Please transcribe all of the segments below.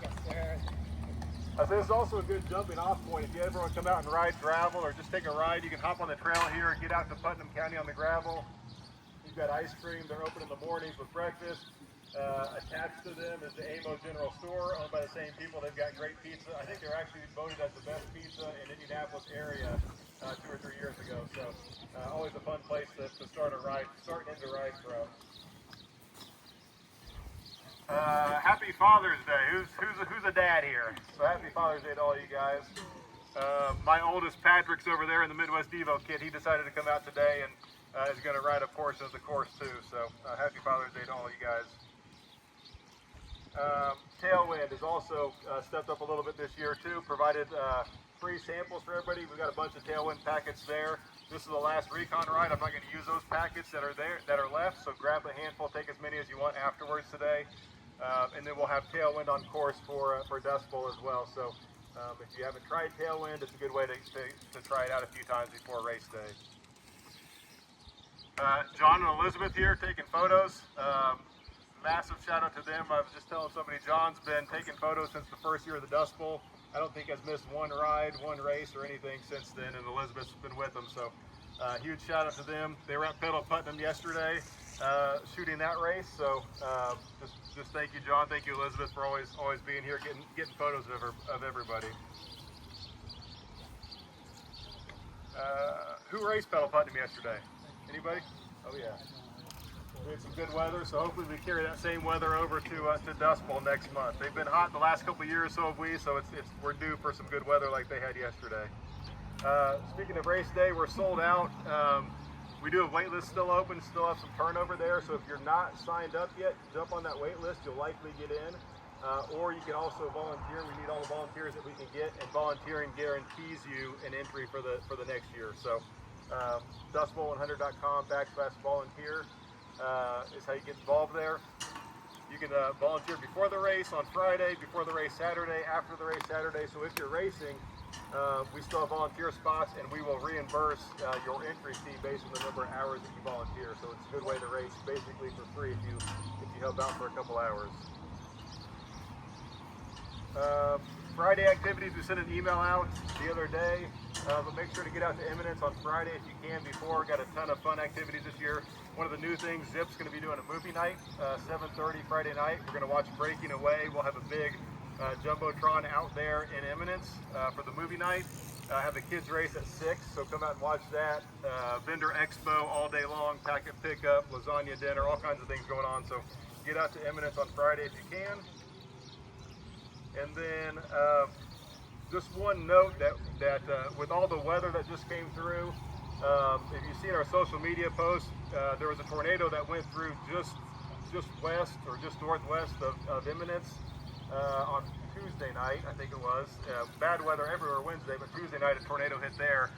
Yes, sir. This is also a good jumping off point. If you ever want to come out and ride gravel or just take a ride, you can hop on the trail here, get out to Putnam County on the gravel. You've got ice cream. They're open in the mornings with breakfast. Attached to them is the AMO General Store, owned by the same people. They've got great pizza. I think they're actually voted as the best pizza in Indianapolis area 2 or 3 years ago. So always a fun place to start a ride, starting into ride from. Happy Father's Day. Who's a dad here? So happy Father's Day to all you guys. My oldest Patrick's over there in the Midwest Devo kit. He decided to come out today and is going to ride a portion of the course too. So happy Father's Day to all you guys. Tailwind has also stepped up a little bit this year too, provided free samples for everybody. We've got a bunch of Tailwind packets there. This is the last Recon ride. I'm not going to use those packets that are left, so grab a handful, take as many as you want afterwards today. And then we'll have Tailwind on course for Dust Bowl as well. So if you haven't tried Tailwind, it's a good way to try it out a few times before race day. John and Elizabeth here taking photos. Massive shout out to them. I was just telling somebody, John's been taking photos since the first year of the Dust Bowl. I don't think has missed one ride, one race, or anything since then, and Elizabeth's been with them. So huge shout out to them. They were at Putnam yesterday shooting that race. So just thank you, John. Thank you, Elizabeth, for always being here, getting photos of everybody. Who raced Putnam yesterday? Anybody? Oh yeah. We had some good weather, so hopefully we carry that same weather over to Dust Bowl next month. They've been hot the last couple of years, so have we. So we're due for some good weather like they had yesterday. Speaking of race day, we're sold out. We do have wait lists still open, still have some turnover there. So if you're not signed up yet, jump on that wait list. You'll likely get in. Or you can also volunteer. We need all the volunteers that we can get, and volunteering guarantees you an entry for the next year. So dustbowl100.com/volunteer. Is how you get involved there. You can volunteer before the race on Friday, before the race Saturday, after the race Saturday. So if you're racing, we still have volunteer spots, and we will reimburse your entry fee based on the number of hours that you volunteer. So it's a good way to race basically for free if you help out for a couple hours. Friday activities, we sent an email out the other day, but make sure to get out to Eminence on Friday if you can before. Got a ton of fun activities this year. One of the new things, Zipp's going to be doing a movie night, 7:30 Friday night. We're going to watch Breaking Away. We'll have a big Jumbotron out there in Eminence for the movie night. Have the kids race at 6, so come out and watch that. Vendor Expo all day long, packet pickup, lasagna dinner, all kinds of things going on. So get out to Eminence on Friday if you can. And then just one note that with all the weather that just came through, if you've seen our social media posts, there was a tornado that went through just west or just northwest of Eminence on Tuesday night, I think it was. Bad weather everywhere Wednesday, but Tuesday night a tornado hit there.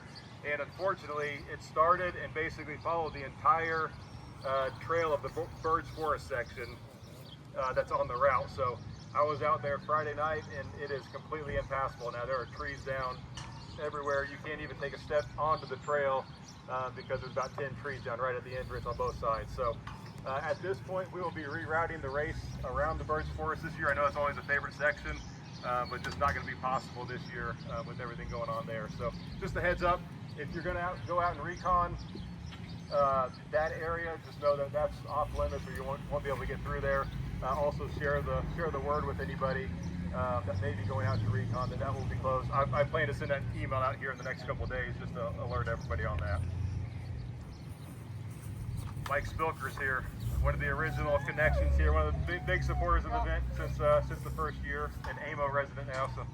And unfortunately, it started and basically followed the entire trail of the Birch Forest section that's on the route. So I was out there Friday night, and it is completely impassable now. There are trees down everywhere. You can't even take a step onto the trail because there's about 10 trees down right at the entrance on both sides. So at this point, we will be rerouting the race around the Birch Forest this year. I know it's always a favorite section, but just not going to be possible this year with everything going on there. So just a heads up, if you're going to go out and recon that area, just know that that's off limits, or you won't be able to get through there. Also share the word with anybody that may be going out to recon that will be closed. I plan to send an email out here in the next couple of days just to alert everybody on that. Mike Spilker's here, one of the original connections here, one of the big supporters of the event since the first year, an AMO resident now, so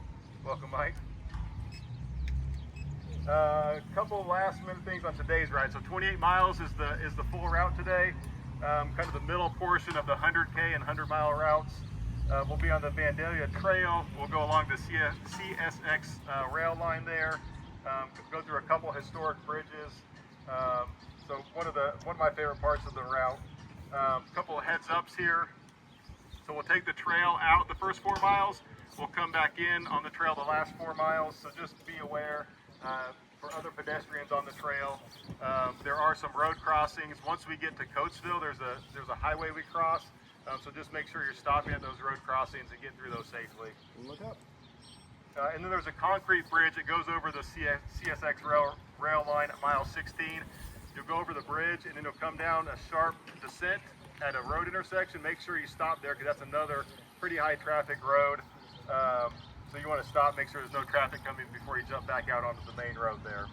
welcome, Mike. A couple last minute things on today's ride. So 28 miles is the full route today. Kind of the middle portion of the 100K and 100-mile routes. We'll be on the Vandalia Trail. We'll go along the CSX rail line there. Go through a couple historic bridges. So one of my favorite parts of the route. A couple of heads ups here. So we'll take the trail out the first 4 miles. We'll come back in on the trail the last 4 miles. So just be aware for other pedestrians on the trail. There are some road crossings. Once we get to Coatesville, there's a highway we cross. So just make sure you're stopping at those road crossings and getting through those safely. Look up. And then there's a concrete bridge that goes over the CSX rail line at mile 16. You'll go over the bridge and then you'll come down a sharp descent at a road intersection. Make sure you stop there because that's another pretty high traffic road. So you want to stop, make sure there's no traffic coming before you jump back out onto the main road there.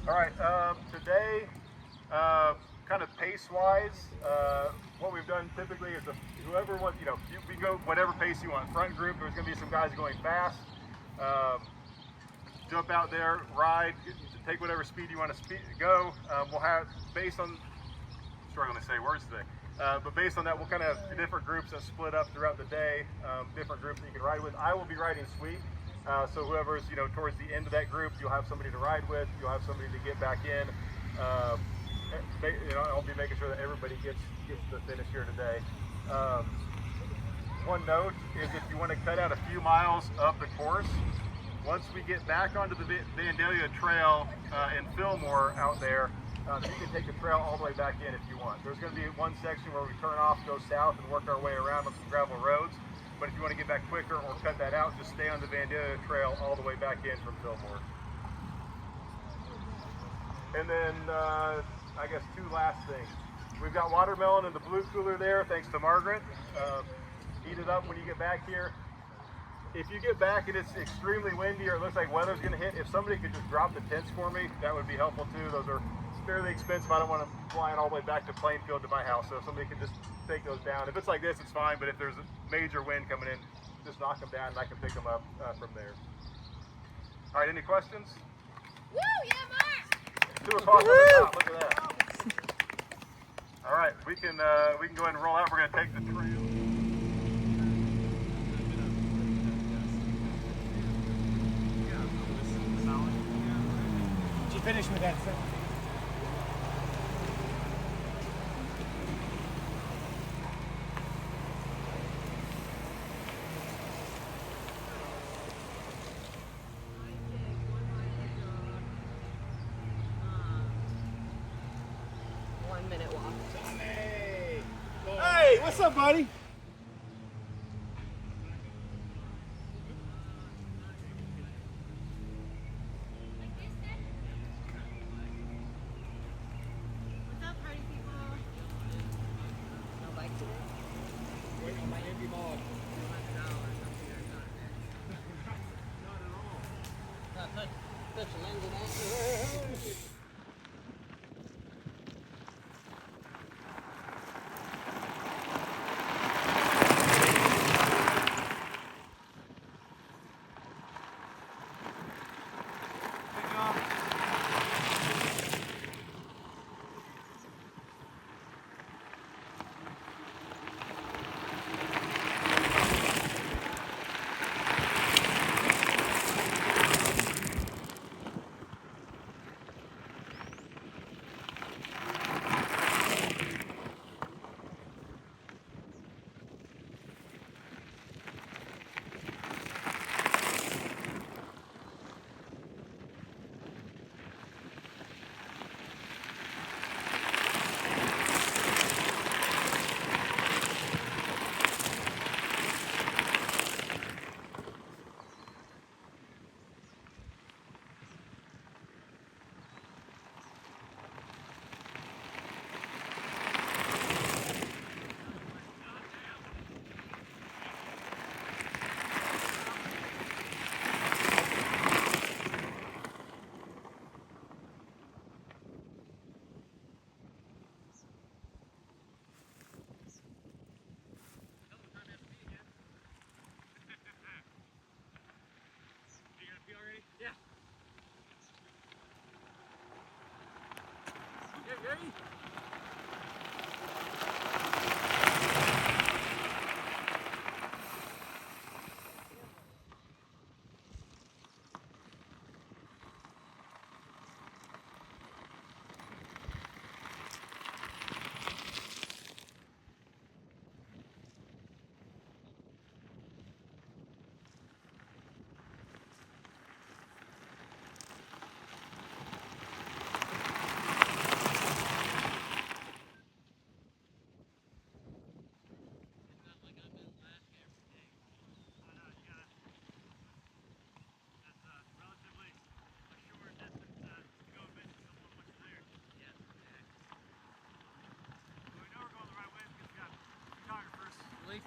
All right, today, kind of pace-wise, what we've done typically is whoever wants, you can go whatever pace you want. Front group, there's going to be some guys going fast. Jump out there, ride, take whatever speed you want to go. We'll have, based on, struggling to say words today, but based on that, we'll kind of have different groups that split up throughout the day, different groups that you can ride with. I will be riding sweep. So whoever's, towards the end of that group, you'll have somebody to ride with, you'll have somebody to get back in. I'll be making sure that everybody gets to the finish here today. One note is if you want to cut out a few miles of the course, once we get back onto the Vandalia Trail in Fillmore out there, you can take the trail all the way back in if you want. There's going to be one section where we turn off, go south, and work our way around on some gravel roads. But if you want to get back quicker or cut that out, just stay on the Vandalia Trail all the way back in from Fillmore. And then, I guess 2 last things. We've got watermelon in the blue cooler there, thanks to Margaret. Heat it up when you get back here. If you get back and it's extremely windy or it looks like weather's going to hit, if somebody could just drop the tents for me, that would be helpful too. Those are fairly expensive. I don't want to fly all the way back to Plainfield to my house, so if somebody could just take those down. If it's like this, it's fine, but if there's a major wind coming in, just knock them down and I can pick them up from there. All right, any questions? Woo, yeah, Mark! 2 o'clock on the top, look at that. All right, we can go ahead and roll out. We're going to take the trail. Did you finish with that thing? Minute walk. Hey, what's up, buddy? What's up, party people? No bike today? Waiting on my empty ball. Not at all. Touch the lens of that.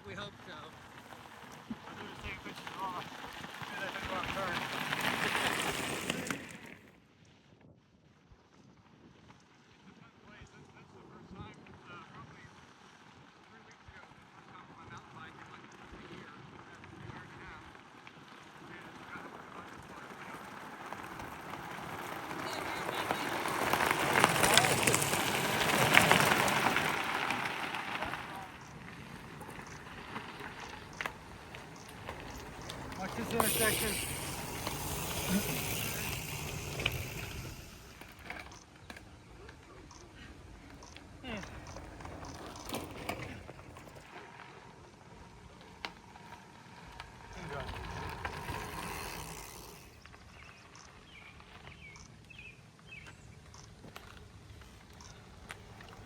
We hope so. I'm doing the same pitch as wrong. And then go out and turn. Watch this intersection.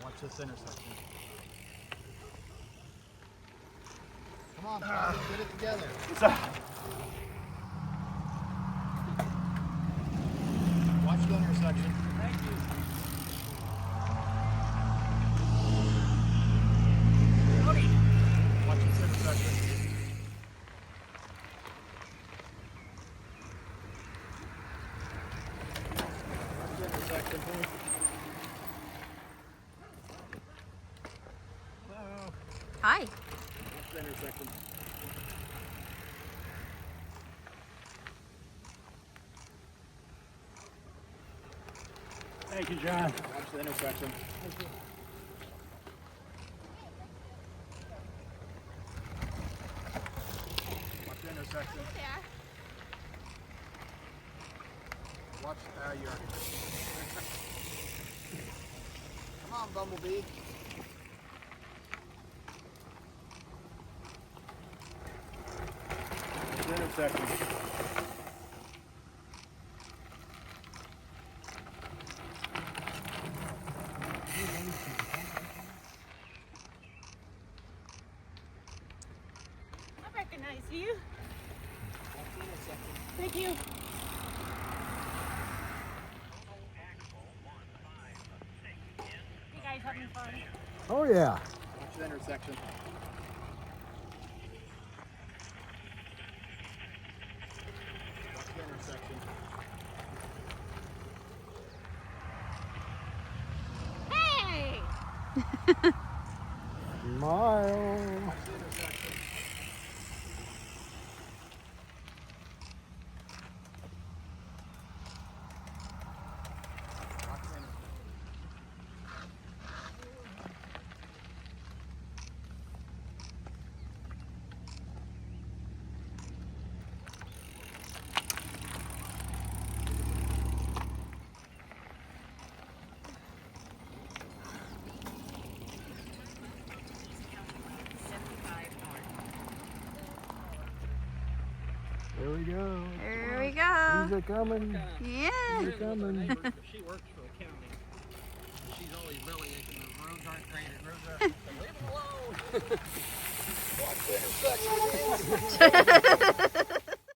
Watch this intersection. Come on, Bobby, get it together. Watch the intersection. Thank you. Watch this intersection. Watch the intersection. Hi. Watch the intersection. Thank you, John. Watch the intersection. Watch the intersection. There. Watch. You already did. Come on, Bumblebee. Watch the intersection. I recognize you. Thank you. You guys having fun? Oh yeah. Watch the intersection. Watch the intersection. Hey! Smile. Watch the intersection. Watch the intersection. There we go. There we go. These are coming. Yeah. They're coming. She works for the county. She's always bellyaching. The roads aren't graded. Roads are. Leave them alone. Watch the intersection.